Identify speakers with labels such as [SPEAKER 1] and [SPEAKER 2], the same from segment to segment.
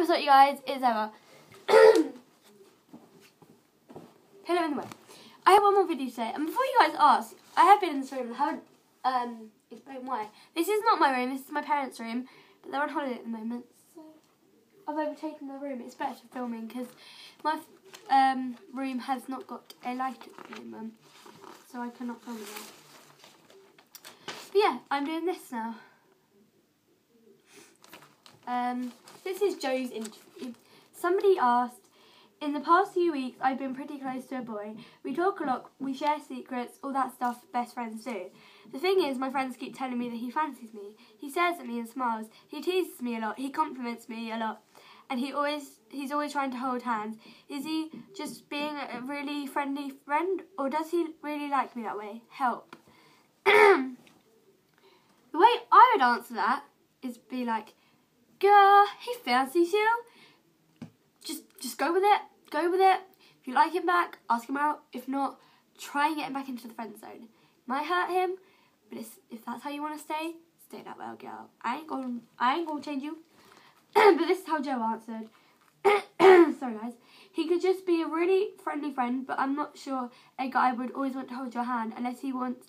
[SPEAKER 1] What's up, you guys? It's Emma. Hello in the way. I have one more video today, and before you guys ask, I have been in this room and haven't explained why. This is not my room, this is my parents' room, but they're on holiday at the moment, so I've overtaken their room. It's better for filming because my room has not got a light at the moment, so I cannot film there. But yeah, I'm doing this now. This is Joe's interview. Somebody asked, in the past few weeks, I've been pretty close to a boy. We talk a lot, we share secrets, all that stuff best friends do. The thing is, my friends keep telling me that he fancies me. He stares at me and smiles. He teases me a lot. He compliments me a lot. And he's always trying to hold hands. Is he just being a really friendly friend? Or does he really like me that way? Help. The way I would answer that is be like, girl, he fancies you. Just go with it. Go with it. If you like him back, ask him out. If not, try and get him back into the friend zone. Might hurt him, but if that's how you want to stay that way, girl. I ain't gonna change you. But this is how Joe answered. Sorry, guys. He could just be a really friendly friend, but I'm not sure a guy would always want to hold your hand unless he wanted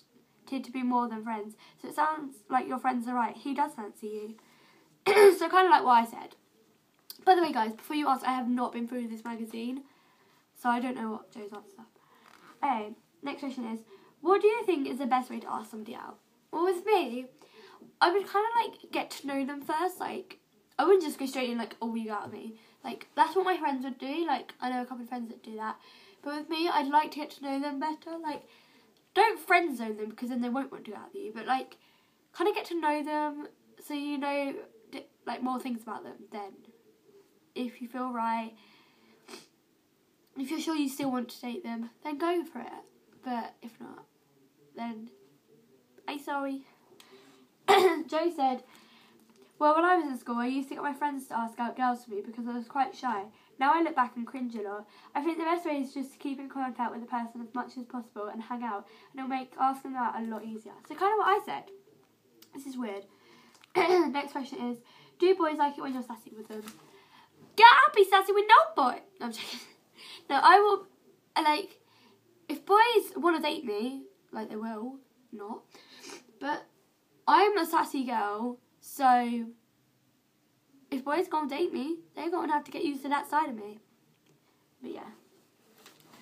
[SPEAKER 1] to be more than friends. So it sounds like your friends are right. He does fancy you. So kind of like what I said. By the way, guys, before you ask, I have not been through this magazine, so I don't know what Joe's answer. Okay, next question is, what do you think is the best way to ask somebody out? Well, with me, I would kind of like get to know them first. Like, I wouldn't just go straight in like, oh, you got me. Like, that's what my friends would do. Like, I know a couple of friends that do that. But with me, I'd like to get to know them better. Like, don't friend zone them because then they won't want to go out with you. But like, kind of get to know them so you know like more things about them. Then, if you feel right, if you're sure you still want to date them, then go for it. But if not, then I'm sorry. Joe said, well, when I was in school, I used to get my friends to ask out girls for me because I was quite shy. Now I look back and cringe a lot. I think the best way is just to keep in contact with the person as much as possible and hang out, and it'll make asking them out a lot easier. So kind of what I said. This is weird. Next question is, do boys like it when you're sassy with them? Yeah, I'll be sassy with no boy. No, I'm joking. No, I will, like, if boys want to date me, like they will, not, but I'm a sassy girl, so if boys gonna date me, they're gonna have to get used to that side of me. But yeah,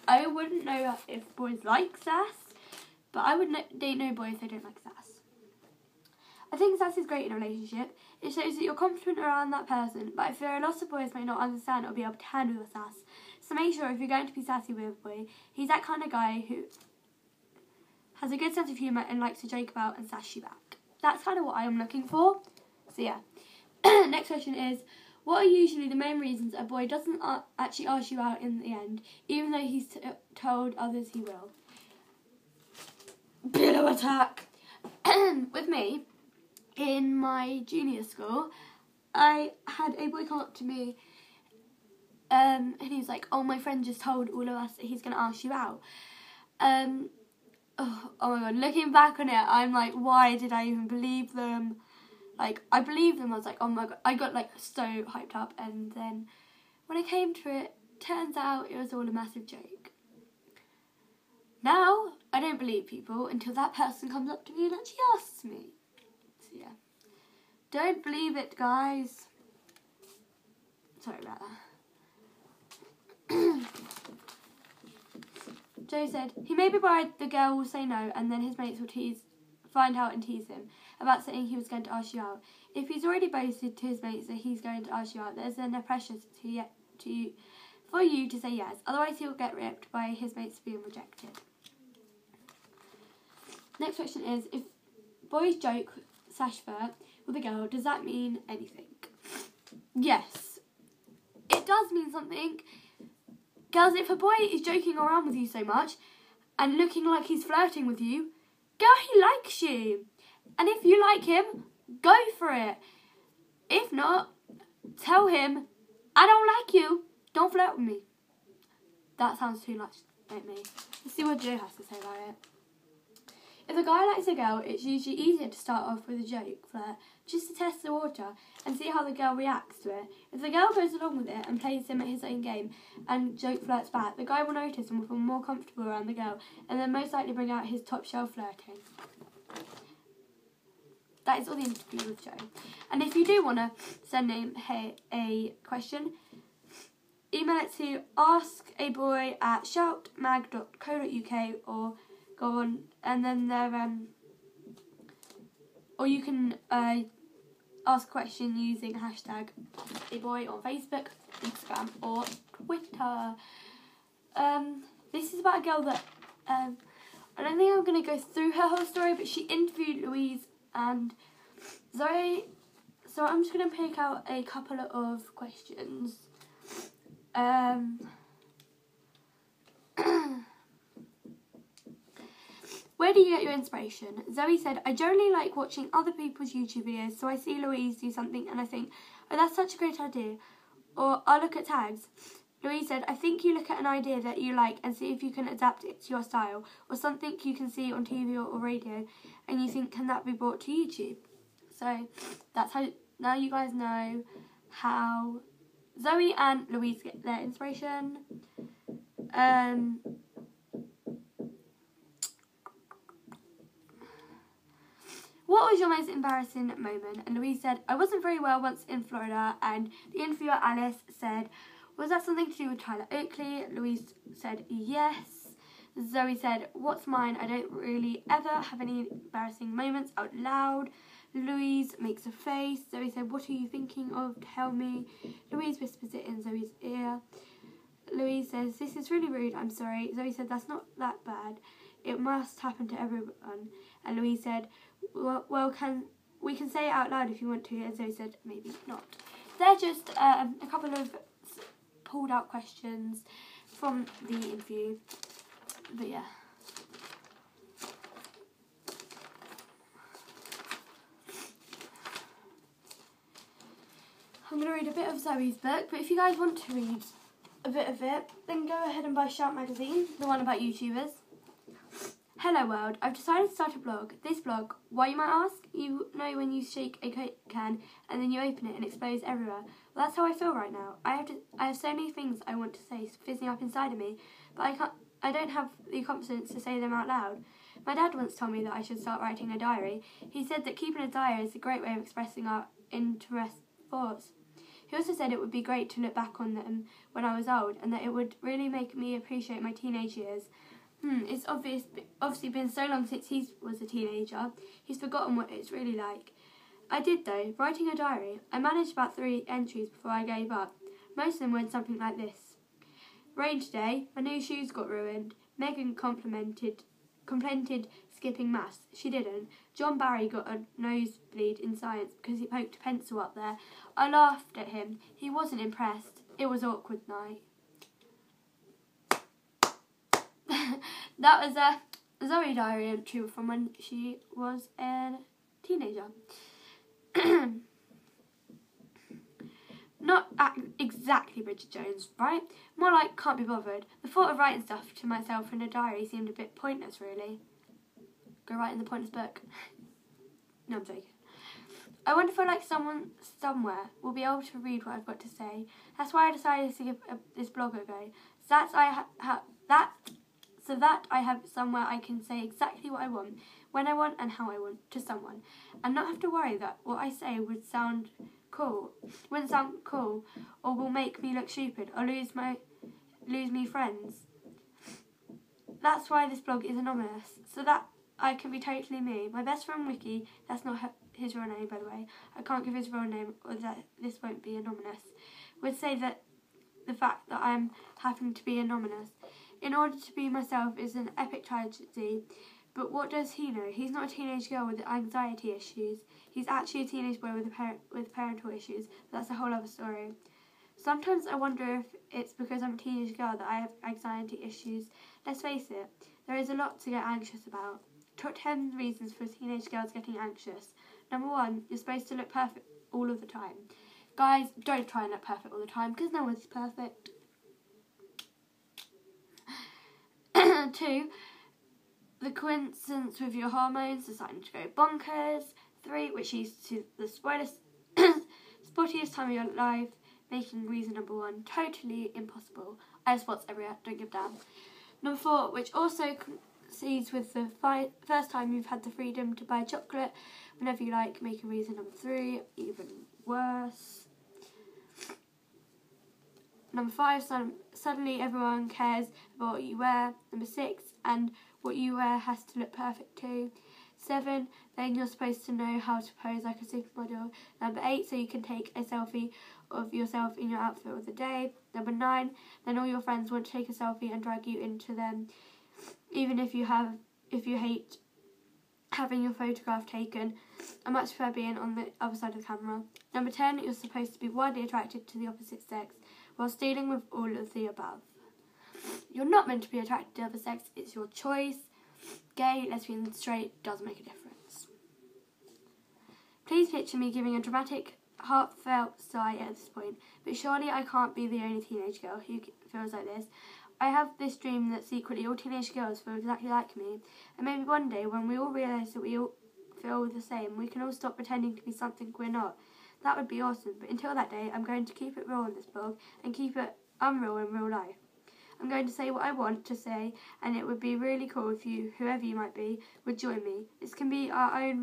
[SPEAKER 1] I wouldn't know if boys like sass, but I would date no boys if they don't like sass. I think sass is great in a relationship. It shows that you're confident around that person, but I fear a lot of boys may not understand or be able to handle your sass. So make sure if you're going to be sassy with a boy, he's that kind of guy who has a good sense of humour and likes to joke about and sass you back. That's kind of what I am looking for. So yeah. Next question is, what are usually the main reasons a boy doesn't actually ask you out in the end, even though he's told others he will? Pillow attack. With me, in my junior school, I had a boy come up to me and he was like, oh, my friend just told all of us that he's going to ask you out. Oh my god, looking back on it, I'm like, why did I even believe them? Like, I believed them, I was like, oh my god, I got like so hyped up, and then when it came to it, turns out it was all a massive joke. Now, I don't believe people until that person comes up to me and actually asks me. So yeah, don't believe it, guys. Sorry about that. Joe said, he may be worried the girl will say no and then his mates will find out and tease him about saying he was going to ask you out. If he's already boasted to his mates that he's going to ask you out, there's then a pressure for you to say yes. Otherwise he'll get ripped by his mates being rejected. Next question is, if boys joke /flirt with a girl, does that mean anything? Yes. It does mean something. Girls, if a boy is joking around with you so much and looking like he's flirting with you, girl, he likes you. And if you like him, go for it. If not, tell him, I don't like you. Don't flirt with me. That sounds too much like me. Let's see what Joe has to say about it. If a guy likes a girl, it's usually easier to start off with a joke flirt, just to test the water and see how the girl reacts to it. If the girl goes along with it and plays him at his own game and joke flirts back, the guy will notice and will feel more comfortable around the girl and then most likely bring out his top shelf flirting. That is all the interview with Joe. And if you do want to send him a question, email it to askaboy@shoutmag.co.uk or go on and then or you can ask a question using hashtag #aboy on Facebook, Instagram or Twitter. This is about a girl that I don't think I'm going to go through her whole story, but she interviewed Louise and Zoe, so I'm just going to pick out a couple of questions. Where do you get your inspiration? Zoe said, I generally like watching other people's YouTube videos, so I see Louise do something and I think, oh, that's such a great idea. Or I'll look at tags. Louise said, I think you look at an idea that you like and see if you can adapt it to your style, or something you can see on TV or radio and you think, can that be brought to YouTube? So that's how, now you guys know how Zoe and Louise get their inspiration. What was your most embarrassing moment? And Louise said, I wasn't very well once in Florida, and the interviewer Alice said, was that something to do with Tyler Oakley? Louise said, yes. Zoe said, what's mine? I don't really ever have any embarrassing moments out loud. Louise makes a face. Zoe said, what are you thinking of? Tell me. Louise whispers it in Zoe's ear. Louise says, this is really rude, I'm sorry. Zoe said, that's not that bad. It must happen to everyone. And Louise said, well, we can say it out loud if you want to. And Zoe said, maybe not. They're just a couple of pulled out questions from the interview. But yeah. I'm going to read a bit of Zoe's book, but if you guys want to read a bit of it, then go ahead and buy Shout magazine, the one about YouTubers. Hello world, I've decided to start a blog. This blog, why you might ask? You know when you shake a Coke can and then you open it and it explodes everywhere. Well, that's how I feel right now. I have so many things I want to say fizzing up inside of me, but I don't have the confidence to say them out loud. My dad once told me that I should start writing a diary. He said that keeping a diary is a great way of expressing our interesting thoughts. He also said it would be great to look back on them when I was old and that it would really make me appreciate my teenage years. It's obviously been so long since he was a teenager, he's forgotten what it's really like. I did though, writing a diary. I managed about 3 entries before I gave up. Most of them went something like this. Rain today, my new shoes got ruined. Megan complimented skipping maths. She didn't. John Barry got a nosebleed in science because he poked a pencil up there. I laughed at him. He wasn't impressed. It was awkward night. That was a Zoe diary entry from when she was a teenager. Not exactly Bridget Jones, right? More like can't be bothered. The thought of writing stuff to myself in a diary seemed a bit pointless, really. Go write in the pointless book. No, I'm joking. I wonder if like someone somewhere will be able to read what I've got to say. That's why I decided to give this blog a go. So that I have somewhere I can say exactly what I want, when I want and how I want to someone, and not have to worry that what I say wouldn't sound cool, or will make me look stupid, or lose me friends. That's why this blog is anonymous, so that I can be totally me. My best friend Ricky, that's not his real name by the way, I can't give his real name or that this won't be anonymous, would say that the fact that I'm having to be anonymous in order to be myself is an epic tragedy. But what does he know? He's not a teenage girl with anxiety issues. He's actually a teenage boy with parental issues. That's a whole other story. Sometimes I wonder if it's because I'm a teenage girl that I have anxiety issues. Let's face it, there is a lot to get anxious about. Top 10 reasons for teenage girls getting anxious. Number 1, you're supposed to look perfect all of the time. Guys, don't try and look perfect all the time because no one's perfect. 2, the coincidence with your hormones deciding to go bonkers. 3, which leads to the spottiest time of your life, making reason number 1 totally impossible. I have spots everywhere, don't give a damn. Number 4, which also coincides with the first time you've had the freedom to buy chocolate whenever you like, making reason number 3 even worse. Number 5, suddenly everyone cares about what you wear. Number 6, and what you wear has to look perfect too. 7, then you're supposed to know how to pose like a supermodel. Number 8, so you can take a selfie of yourself in your outfit of the day. Number 9, then all your friends want to take a selfie and drag you into them, even if you hate having your photograph taken. I much prefer being on the other side of the camera. Number 10, you're supposed to be widely attracted to the opposite sex, while dealing with all of the above. You're not meant to be attracted to the other sex, it's your choice. Gay, lesbian, straight, doesn't make a difference. Please picture me giving a dramatic, heartfelt sigh at this point, but surely I can't be the only teenage girl who feels like this. I have this dream that secretly all teenage girls feel exactly like me, and maybe one day when we all realise that we all feel the same, we can all stop pretending to be something we're not. That would be awesome, but until that day, I'm going to keep it real in this blog and keep it unreal in real life. I'm going to say what I want to say, and it would be really cool if you, whoever you might be, would join me. This can be our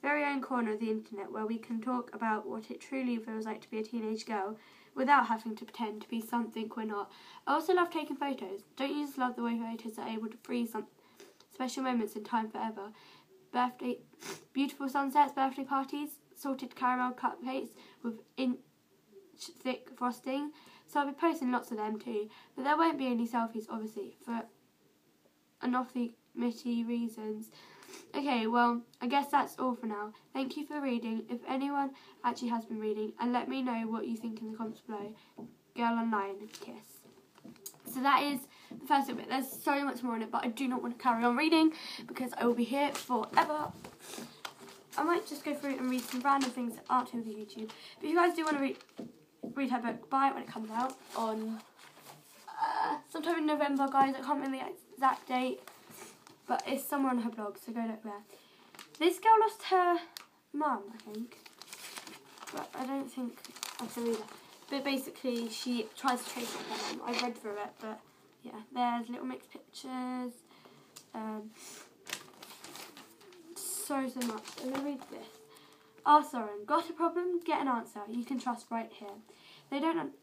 [SPEAKER 1] very own corner of the internet where we can talk about what it truly feels like to be a teenage girl without having to pretend to be something we're not. I also love taking photos. Don't you just love the way photos are able to freeze some special moments in time forever? Beautiful sunsets, birthday parties, salted caramel cupcakes with inch-thick frosting. So I'll be posting lots of them too, but there won't be any selfies, obviously, for anonymity reasons. Okay, well, I guess that's all for now. Thank you for reading, if anyone actually has been reading, and let me know what you think in the comments below. Girl Online, kiss. So that is the first bit. There's so much more in it, but I do not want to carry on reading because I will be here forever. I might just go through and read some random things that aren't on the YouTube. But if you guys do want to read her book, buy it when it comes out on sometime in November, guys. I can't remember the exact date, but it's somewhere on her blog, so go look there. This girl lost her mum, I think, but I don't think I can read it. But basically, she tries to trace her mum. I've read through it, but yeah, there's little mixed pictures. So much. I'm gonna read this. Soren, got a problem? Get an answer. You can trust right here. They don't.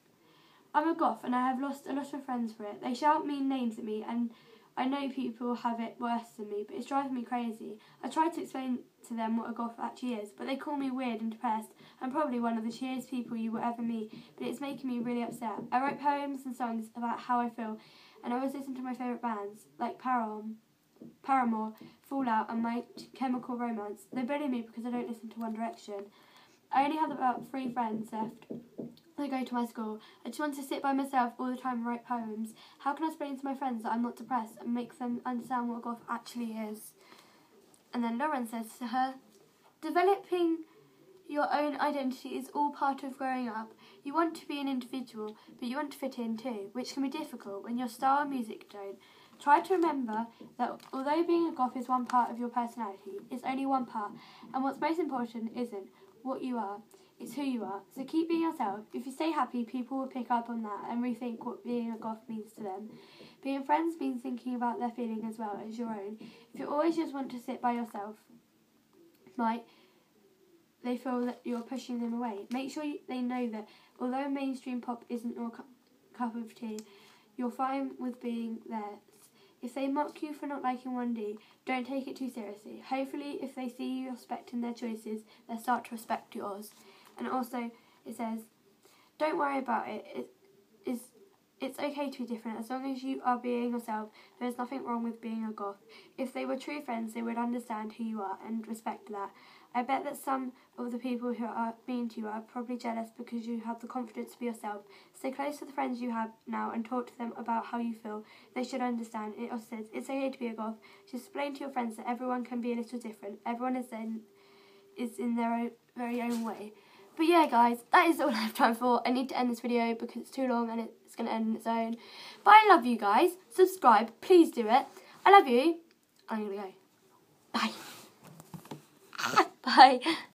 [SPEAKER 1] I'm a goth and I have lost a lot of friends for it. They shout mean names at me and I know people have it worse than me, but it's driving me crazy. I tried to explain to them what a goth actually is, but they call me weird and depressed. I'm probably one of the cheeriest people you will ever meet, but it's making me really upset. I wrote poems and songs about how I feel, and I always listen to my favourite bands, like Paramore, Fallout and My Chemical Romance. They bully me because I don't listen to One Direction. I only have about 3 friends left. They go to my school. I just want to sit by myself all the time and write poems. How can I explain to my friends that I'm not depressed and make them understand what goth actually is? And then Lauren says to her, developing your own identity is all part of growing up. You want to be an individual, but you want to fit in too, which can be difficult when your style and music don't. Try to remember that although being a goth is one part of your personality, it's only one part, and what's most important isn't what you are, it's who you are. So keep being yourself. If you stay happy, people will pick up on that and rethink what being a goth means to them. Being friends means thinking about their feeling as well as your own. If you always just want to sit by yourself, they feel that you're pushing them away. Make sure they know that although mainstream pop isn't your cup of tea, you're fine with being theirs. If they mock you for not liking 1D, don't take it too seriously. Hopefully, if they see you respecting their choices, they'll start to respect yours. And also, it says, don't worry about it. It's okay to be different. As long as you are being yourself, there's nothing wrong with being a goth. If they were true friends, they would understand who you are and respect that. I bet that some of the people who are mean to you are probably jealous because you have the confidence to be yourself. Stay close to the friends you have now and talk to them about how you feel. They should understand. It also says, it's okay to be a goth. Just explain to your friends that everyone can be a little different. Everyone is in their very own way. But yeah, guys, that is all I have time for. I need to end this video because it's too long and it's going to end on its own. But I love you guys. Subscribe. Please do it. I love you. I'm gonna go. Bye.
[SPEAKER 2] Bye.